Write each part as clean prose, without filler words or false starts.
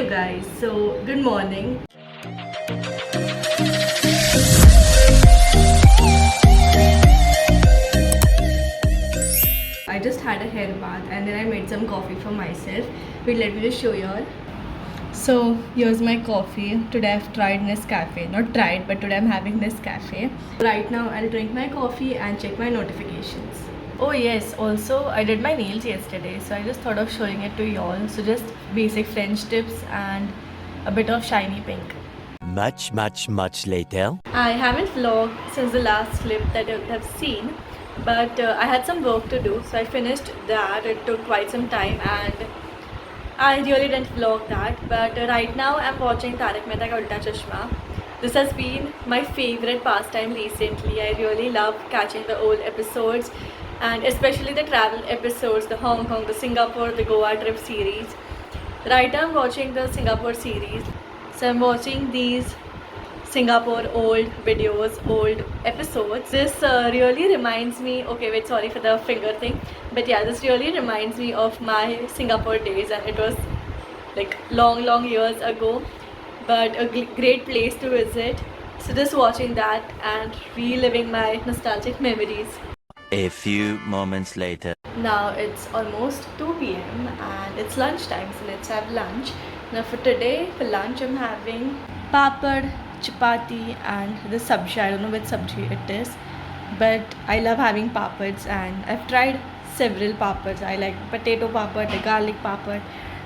you guys. So good morning. I just had a hair bath and then I made some coffee for myself. Wait, let me just show you all. So here's my coffee. Today I've tried Nescafe. Not tried, but today I'm having Nescafe. Right now I'll drink my coffee and check my notifications. Oh yes, also I did my nails yesterday, so I just thought of showing it to y'all. So just basic French tips and a bit of shiny pink. Much later. I haven't vlogged since the last clip that you have seen, but I had some work to do, so I finished that. It took quite some time and I really didn't vlog that, but right now I'm watching Tarak Mehta Ka Ulta Chashma. This has been my favorite pastime recently. I really love catching the old episodes and especially the travel episodes, the Hong Kong, the Singapore, the Goa trip series. Right now I'm watching the Singapore series. So I'm watching these Singapore old videos, old episodes. This really reminds me, okay wait, sorry for the finger thing, but yeah, this really reminds me of my Singapore days, and it was like long years ago, but a great place to visit. So just watching that and reliving my nostalgic memories. A few moments later. Now it's almost 2 p.m. and it's lunchtime, so let's have lunch. Now for today, for lunch I'm having papad, chapati and the sabji. I don't know which sabji it is, but I love having papads and I've tried several papads. I like potato papad, the garlic papad.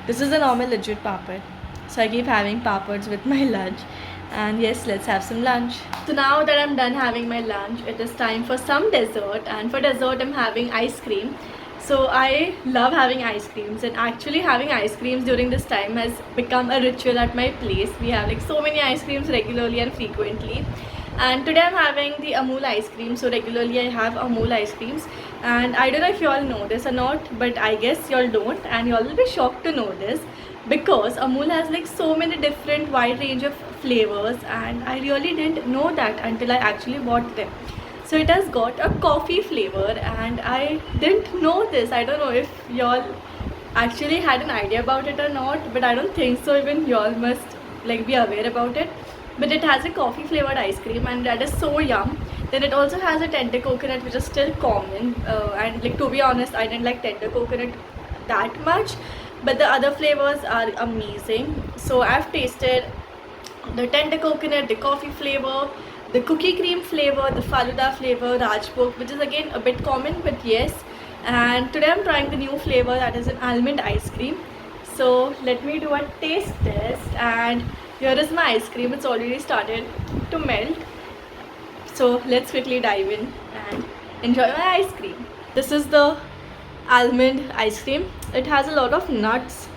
This is a normal legit papad, so I keep having papads with my lunch. And yes, let's have some lunch. So now that I'm done having my lunch, it is time for some dessert, and for dessert I'm having ice cream. So I love having ice creams, and actually having ice creams during this time has become a ritual at my place. We have like so many ice creams regularly and frequently. And today I'm having the Amul ice cream. So regularly I have Amul ice creams, and I don't know if you all know this or not, but I guess you all don't, and you all will be shocked to know this because Amul has like so many different wide range of flavors, and I really didn't know that until I actually bought them. So it has got a coffee flavor, and I didn't know this. I don't know if y'all actually had an idea about it or not, but I don't think so. Even y'all must like be aware about it. But it has a coffee flavored ice cream, and that is so yum. Then it also has a tender coconut, which is still common, and like to be honest, I didn't like tender coconut that much, but the other flavors are amazing. So I've tasted the tender coconut, the coffee flavor, the cookie cream flavor, the Faluda flavor, Rajbhog, which is again a bit common, but yes. And today I'm trying the new flavor, that is an almond ice cream. So let me do a taste test, and here is my ice cream. It's already started to melt. So let's quickly dive in and enjoy my ice cream. This is the almond ice cream. It has a lot of nuts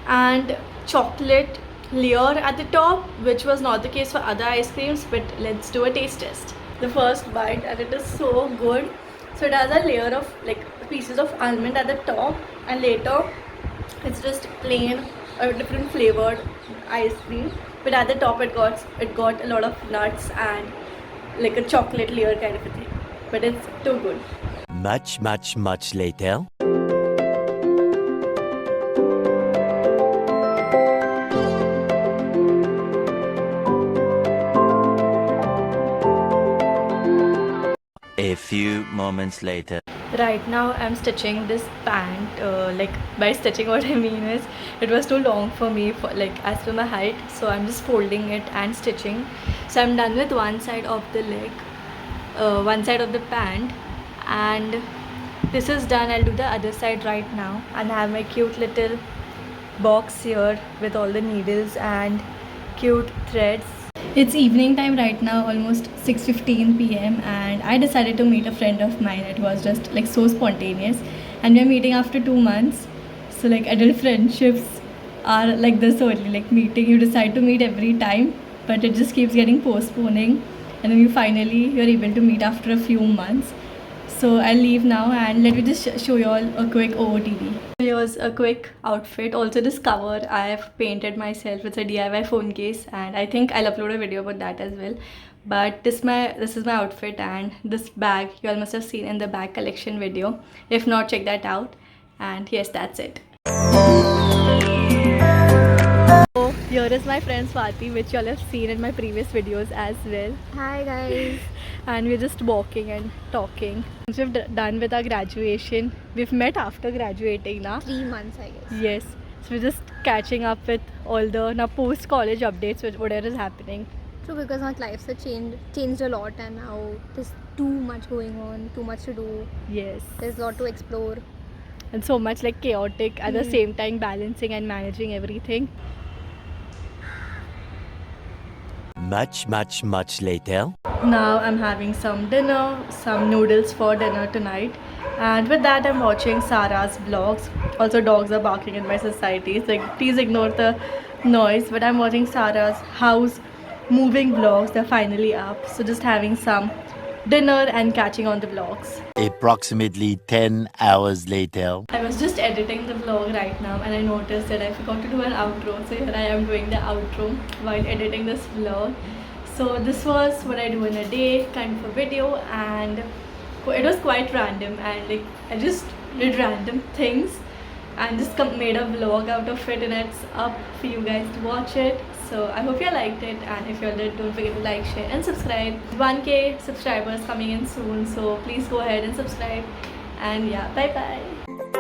and chocolate layer at the top, which was not the case for other ice creams, but let's do a taste test. The first bite, and it is so good. So it has a layer of like pieces of almond at the top, and later it's just plain or different flavored ice cream, but at the top it got a lot of nuts and like a chocolate layer kind of a thing, but it's too good. Much later. A few moments later. Right now I'm stitching this pant. Like by stitching, what I mean is it was too long for me for like as per my height, so I'm just folding it and stitching. So I'm done with one side of the leg, one side of the pant, and this is done. I'll do the other side right now, and I have my cute little box here with all the needles and cute threads. It's evening time right now, almost 6:15 p.m. and I decided to meet a friend of mine. It was just like so spontaneous, and we're meeting after 2 months. So like adult friendships are like this only, like meeting, you decide to meet every time, but it just keeps getting postponing, and then you're able to meet after a few months. So I'll leave now, and let me just show you all a quick OOTD. Here's a quick outfit. Also this cover I've painted myself. It's a DIY phone case, and I think I'll upload a video about that as well. But this is my outfit, and this bag you all must have seen in the bag collection video. If not, check that out. And yes, that's it. So here is my friend Swati, which y'all have seen in my previous videos as well. Hi guys. And we're just walking and talking. Once we've done with our graduation, we've met after graduating now. 3 months I guess. Yes, so we're just catching up with all the now post-college updates with whatever is happening. True, because our lives have changed a lot, and now there's too much going on, too much to do. Yes, There's a lot to explore. and so much like chaotic at the same time, balancing and managing everything. Much later. Now I'm having some dinner, some noodles for dinner tonight, and with that I'm watching Sarah's vlogs. Also, dogs are barking in my society, so please ignore the noise. But I'm watching Sarah's house moving vlogs. They're finally up, so just having some dinner and catching on the vlogs. Approximately 10 hours later. I was just editing the vlog right now and I noticed that I forgot to do an outro, so here I am doing the outro while editing this vlog. So this was what I do in a day, kind of a video, and it was quite random, and like I just did random things and just made a vlog out of it, and it's up for you guys to watch it. So I hope you liked it, and if you did, don't forget to like, share and subscribe. 1K subscribers coming in soon, so please go ahead and subscribe. And yeah, bye bye.